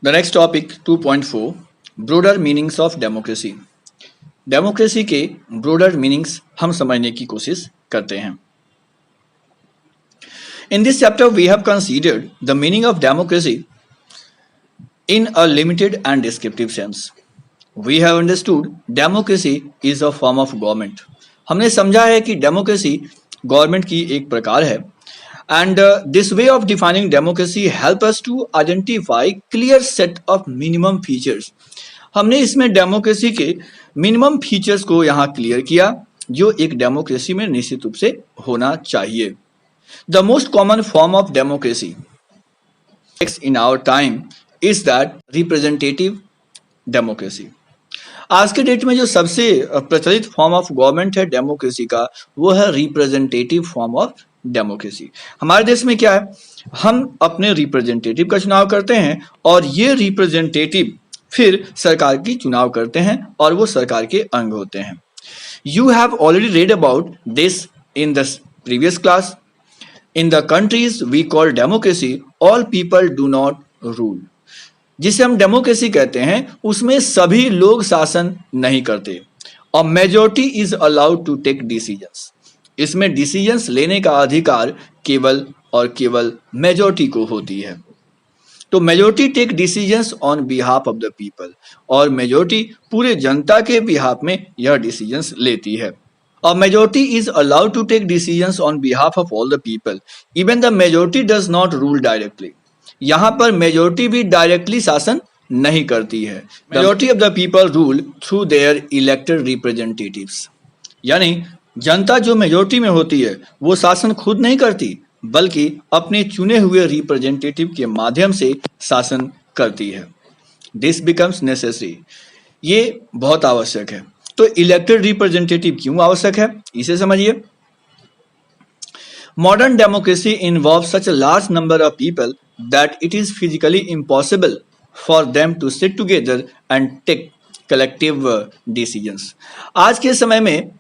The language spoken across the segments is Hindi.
The next topic 2.4 brother meanings of democracy. Democracy के ब्रोडर मीनिंग्स हम समझने की कोशिश करते हैं। In this chapter, we have considered the meaning of democracy in a limited and descriptive sense. We have understood democracy is a form of government. हमने समझा है कि डेमोक्रेसी गवर्नमेंट की एक प्रकार है and this way of defining democracy help us to identify clear set of minimum features. हमने इसमें डेमोक्रेसी के मिनिमम फीचर्स को यहाँ क्लियर किया जो एक डेमोक्रेसी में निश्चित रूप से होना चाहिए। The most common form of democracy in our time is that representative democracy. आज के डेट में जो सबसे प्रचलित फॉर्म ऑफ गवर्नमेंट है डेमोक्रेसी का वो है रिप्रेजेंटेटिव फॉर्म ऑफ डेमोक्रेसी। हमारे देश में क्या है, हम अपने रिप्रेजेंटेटिव का चुनाव करते हैं और ये रिप्रेजेंटेटिव फिर सरकार की चुनाव करते हैं और वो सरकार के अंग होते हैं। You have already read about this in the previous class. In the countries we call democracy all people do not rule. जिसे हम डेमोक्रेसी कहते हैं उसमें सभी लोग शासन नहीं करते और majority is allowed to take decisions. इसमें डिसीजंस लेने का अधिकार केवल और केवल मेजॉरिटी को होती है। तो majority take decisions on behalf of the people और मेजॉरिटी पूरे जनता के बिहाफ में यह डिसीजंस लेती है। और majority is allowed to take decisions on behalf of all the people even the majority does not rule directly. यहाँ पर मेजॉरिटी भी डायरेक्टली शासन नहीं करती है। Majority of the people rule through their elected representatives. यानी जनता जो मेजॉरिटी में होती है वो शासन खुद नहीं करती बल्कि अपने चुने हुए रिप्रेजेंटेटिव के माध्यम से शासन करती है। This becomes necessary. ये बहुत आवश्यक है। तो इलेक्टेड रिप्रेजेंटेटिव क्यों आवश्यक है इसे समझिए। Modern democracy involve such a large number of people that it is physically impossible for them to sit together and take collective decisions. आज के समय में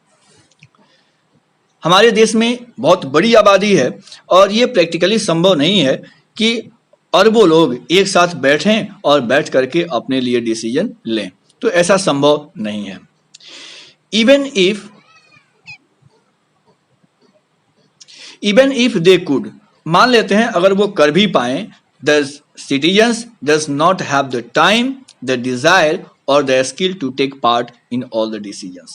हमारे देश में बहुत बड़ी आबादी है और ये प्रैक्टिकली संभव नहीं है कि अरबों लोग एक साथ बैठें और बैठ करके अपने लिए डिसीजन लें। तो ऐसा संभव नहीं है। even if they could, मान लेते हैं अगर वो कर भी पाए, the citizens does not have the time, the desire or the skill to take part in all the decisions.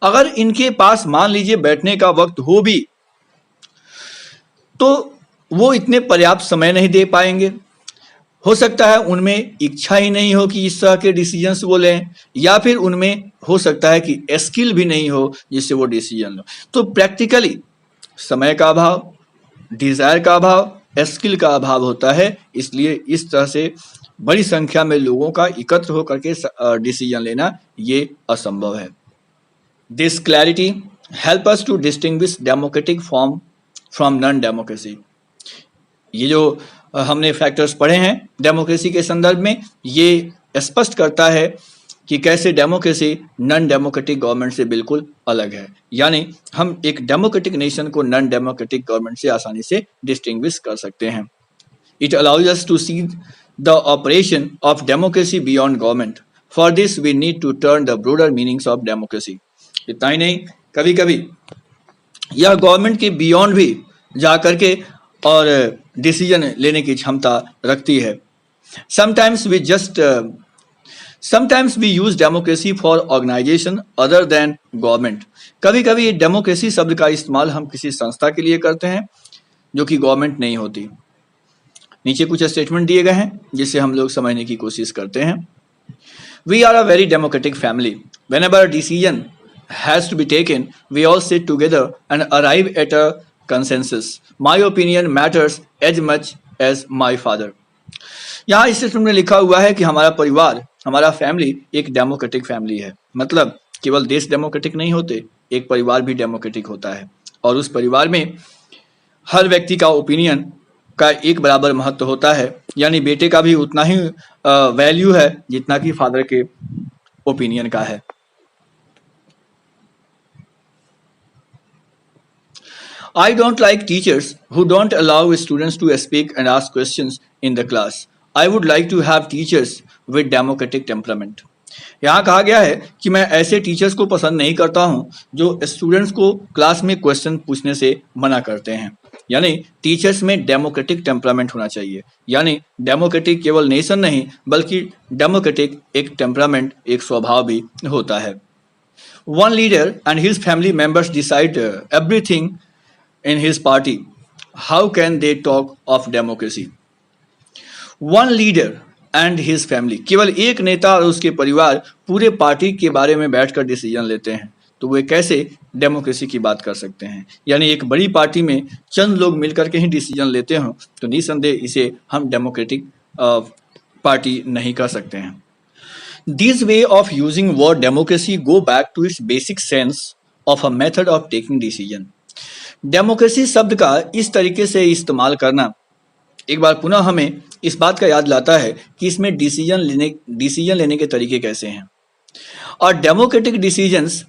अगर इनके पास मान लीजिए बैठने का वक्त हो भी तो वो इतने पर्याप्त समय नहीं दे पाएंगे। हो सकता है उनमें इच्छा ही नहीं हो कि इस तरह के डिसीजंस वो लें या फिर उनमें हो सकता है कि स्किल भी नहीं हो जिससे वो डिसीजन लो। तो प्रैक्टिकली समय का अभाव, डिजायर का अभाव, स्किल का अभाव होता है। इसलिए इस तरह से बड़ी संख्या में लोगों का एकत्र होकर के डिसीजन लेना ये असंभव है। This clarity help us to distinguish democratic form from non democracy. ये जो हमने फैक्टर्स पढ़े हैं डेमोक्रेसी के संदर्भ में ये स्पष्ट करता है कि कैसे डेमोक्रेसी नॉन डेमोक्रेटिक गवर्नमेंट से बिल्कुल अलग है। यानी हम एक डेमोक्रेटिक नेशन को नॉन डेमोक्रेटिक गवर्नमेंट से आसानी से डिस्टिंग्विश कर सकते हैं। It allows us to see the operation of democracy beyond government. For this we need to turn the broader meanings of democracy. इतना ही नहीं, कभी कभी यह गवर्नमेंट के बियॉन्ड भी जा करके और डिसीजन लेने की क्षमता रखती है। Sometimes we use democracy for organization other than government. कभी कभी डेमोक्रेसी शब्द का इस्तेमाल हम किसी संस्था के लिए करते हैं जो कि गवर्नमेंट नहीं होती। नीचे कुछ स्टेटमेंट दिए गए हैं जिससे हम लोग समझने की कोशिश करते हैं। We are a very democratic family. Whenever a decision has to be taken, we all sit together and arrive at a consensus. My opinion matters as much as my father. यहाँ इस स्टेटमेंट में लिखा हुआ है कि हमारा परिवार, हमारा फैमिली एक डेमोक्रेटिक फैमिली है। मतलब केवल देश डेमोक्रेटिक नहीं होते, एक परिवार भी डेमोक्रेटिक होता है और उस परिवार में हर व्यक्ति का ओपिनियन का एक बराबर महत्व होता है। यानी बेटे का भी उतना ही वैल्यू है जितना कि फादर के ओपिनियन का है। I don't like teachers who don't allow students to speak and ask questions in the class. I would like to have teachers with democratic temperament. यहाँ कहा गया है कि मैं ऐसे टीचर्स को पसंद नहीं करता हूँ जो स्टूडेंट्स को क्लास में क्वेश्चन पूछने से मना करते हैं। यानी टीचर्स में डेमोक्रेटिक टेम्परामेंट होना चाहिए। यानी डेमोक्रेटिक केवल नेशन नहीं बल्कि डेमोक्रेटिक एक टेम्परामेंट, एक स्वभाव भी होता है। One leader and his family members decide everything in his party, how can they talk of democracy? One leader and his family, केवल एक नेता और उसके परिवार पूरे पार्टी के बारे में बैठकर डिसीजन लेते हैं, तो वे कैसे डेमोक्रेसी की बात कर सकते हैं? यानी एक बड़ी पार्टी में चंद लोग मिलकर के ही डिसीजन लेते हो तो निसंदेह इसे हम डेमोक्रेटिक पार्टी नहीं कर सकते हैं। This way of using word democracy go back to its basic sense of a method of taking decision. Democracy शब्द का इस तरीके से इस्तेमाल करना एक बार पुनः हमें इस बात का याद लाता है कि इसमें डिसीजन लेने के तरीके कैसे हैं। और डेमोक्रेटिक डिसीजंस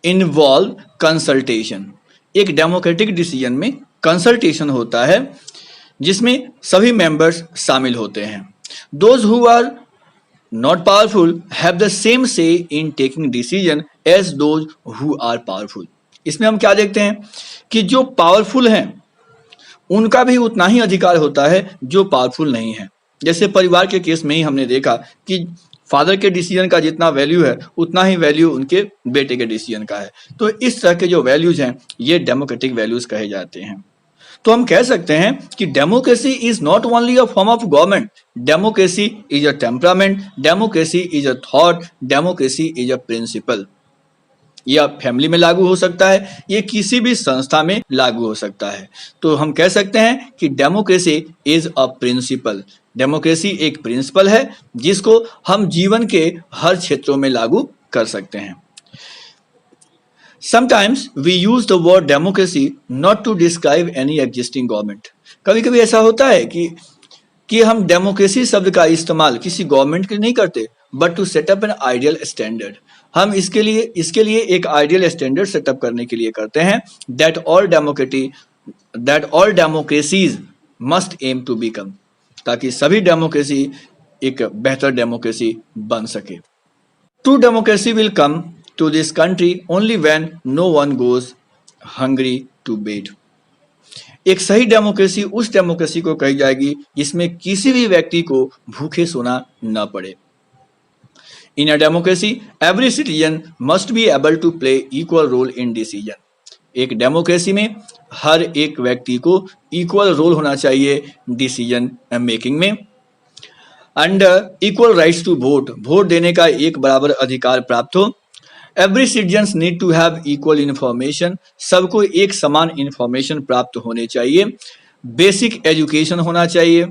इन्वॉल्व कंसल्टेशन। एक डेमोक्रेटिक डिसीजन में कंसल्टेशन होता है जिसमें सभी मेंबर्स शामिल होते हैं। Those who are not powerful have the same say in taking decision as those who are powerful. इसमें हम क्या देखते हैं कि जो पावरफुल हैं उनका भी उतना ही अधिकार होता है जो पावरफुल नहीं है। जैसे परिवार के केस में ही हमने देखा कि फादर के डिसीजन का जितना वैल्यू है उतना ही वैल्यू उनके बेटे के डिसीजन का है। तो इस तरह के जो वैल्यूज हैं ये डेमोक्रेटिक वैल्यूज कहे जाते हैं। तो हम कह सकते हैं कि democracy is not only a form of government, democracy is a temperament, democracy is a thought, democracy is a principle. यह फैमिली में लागू हो सकता है, ये किसी भी संस्था में लागू हो सकता है। तो हम कह सकते हैं कि democracy is a principle. Democracy एक प्रिंसिपल है जिसको हम जीवन के हर क्षेत्रों में लागू कर सकते हैं। Sometimes we use the word democracy not to describe any existing government. कभी कभी ऐसा होता है कि हम डेमोक्रेसी शब्द का इस्तेमाल किसी गवर्नमेंट के लिए नहीं करते but to set up an ideal standard. हम इसके लिए एक आइडियल स्टैंडर्ड सेटअप करने के लिए करते हैं that all democracies must aim to become, ताकि सभी डेमोक्रेसी एक बेहतर डेमोक्रेसी बन सके। True democracy will come to this country only when no one goes hungry to bed. एक सही डेमोक्रेसी उस डेमोक्रेसी को कही जाएगी जिसमें किसी भी व्यक्ति को भूखे सोना न पड़े। In a democracy, every citizen must be able to play equal role in decision. एक डेमोक्रेसी में हर एक व्यक्ति को इक्वल रोल होना चाहिए डिसीजन मेकिंग में। And equal rights to vote, vote देने का एक बराबर अधिकार प्राप्त हो। Every citizens need to have equal information, सबको एक समान इन्फॉर्मेशन प्राप्त होने चाहिए। बेसिक एजुकेशन होना चाहिए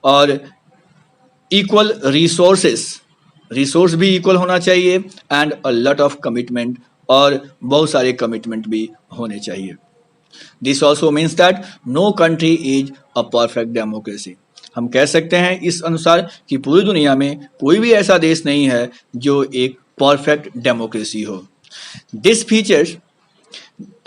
और इक्वल रिसोर्स भी इक्वल होना चाहिए and a lot of commitment, और बहुत सारे कमिटमेंट भी होने चाहिए। This also means that no country is a perfect democracy. हम कह सकते हैं इस अनुसार कि पूरी दुनिया में कोई भी ऐसा देश नहीं है जो एक परफेक्ट डेमोक्रेसी हो।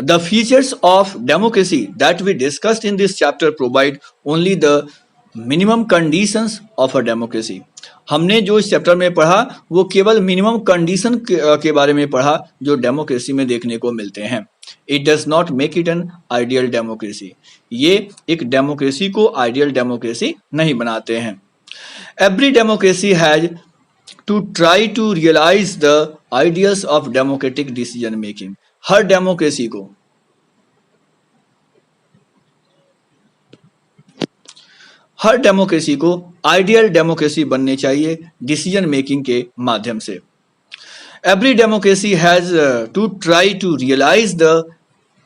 The features of democracy that we discussed in this chapter provide only the minimum conditions of a democracy. हमने जो इस चैप्टर में पढ़ा वो केवल मिनिमम कंडीशन के बारे में पढ़ा जो डेमोक्रेसी में देखने को मिलते हैं। It does not make it an ideal democracy. ये एक डेमोक्रेसी को आइडियल डेमोक्रेसी नहीं बनाते हैं। Every democracy has to try to realise the ideals of democratic decision making. हर डेमोक्रेसी को आइडियल डेमोक्रेसी बनने चाहिए डिसीजन मेकिंग के माध्यम से। Every democracy has to try to realise the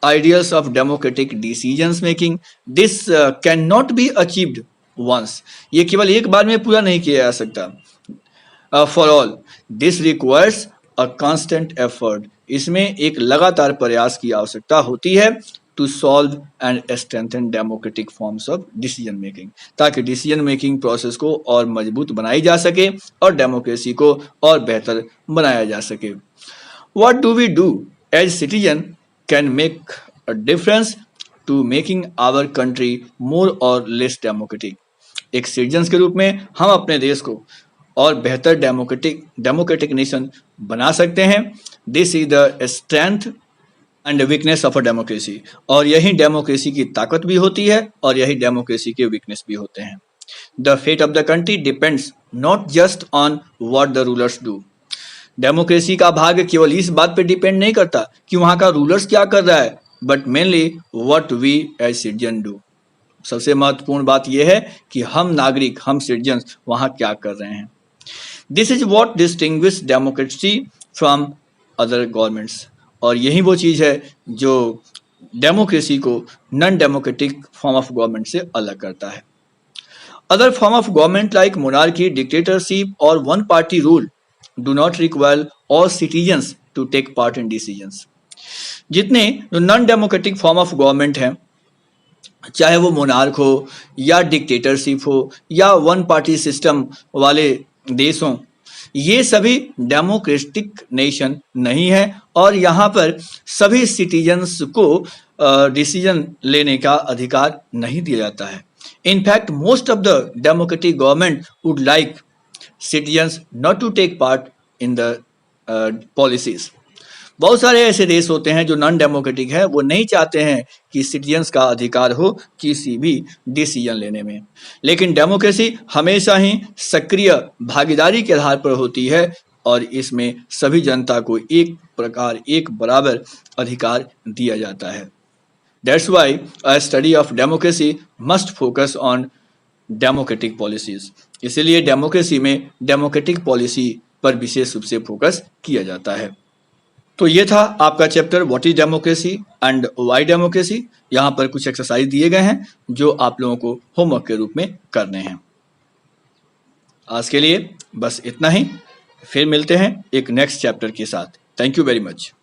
ideals of democratic decision making. This can not be achieved once. ये केवल एक बार में पूरा नहीं किया जा सकता। For all this requires a constant effort. इसमें एक लगातार प्रयास की आवश्यकता होती है to solve and strengthen democratic forms of decision making, ताकि डिसीजन मेकिंग प्रोसेस को और मजबूत बनाई जा सके और डेमोक्रेसी को और बेहतर बनाया जा सके। What do we do as citizen can make a difference to making our country more और लेस डेमोक्रेटिक। एक सिटीजन्स के रूप में हम अपने देश को और बेहतर डेमोक्रेटिक नेशन बना सकते हैं। This is the strength and weakness of a democracy. और यही डेमोक्रेसी की ताकत भी होती है और यही डेमोक्रेसी के वीकनेस भी होते हैं। The fate of the country depends not just on what the rulers do. Democracy का भाग्य केवल इस बात पे डिपेंड नहीं करता कि वहाँ का रूलर्स क्या कर रहा है, but mainly what we as citizen do. सबसे महत्वपूर्ण बात यह है कि हम नागरिक, हम सिटीजन्स वहाँ क्या कर रहे हैं। This is what distinguish democracy from other governments. और यही वो चीज़ है जो डेमोक्रेसी को non democratic form of government से अलग करता है। Other form of government like monarchy, dictatorship और one party rule do not require all citizens to take part in decisions. जितने non democratic form of government हैं, चाहे वो मोनार्क हो या डिक्टेटरशिप हो या वन पार्टी सिस्टम वाले देश हों, ये सभी डेमोक्रेटिक नेशन नहीं है और यहाँ पर सभी सिटीजन्स को डिसीजन लेने का अधिकार नहीं दिया जाता है। In fact most of the democratic government would like citizens not to take part in the policies. बहुत सारे ऐसे देश होते हैं जो नॉन डेमोक्रेटिक है, वो नहीं चाहते हैं कि सिटीजन्स का अधिकार हो किसी भी डिसीजन लेने में। लेकिन डेमोक्रेसी हमेशा ही सक्रिय भागीदारी के आधार पर होती है और इसमें सभी जनता को एक बराबर अधिकार दिया जाता है। That's why a study of democracy must focus on democratic policies. इसीलिए डेमोक्रेसी में डेमोक्रेटिक पॉलिसी पर विशेष रूप से फोकस किया जाता है। तो ये था आपका chapter what is democracy and why democracy. यहाँ पर कुछ एक्सरसाइज दिए गए हैं जो आप लोगों को होमवर्क के रूप में करने हैं। आज के लिए बस इतना ही, फिर मिलते हैं एक नेक्स्ट चैप्टर के साथ। Thank you very much.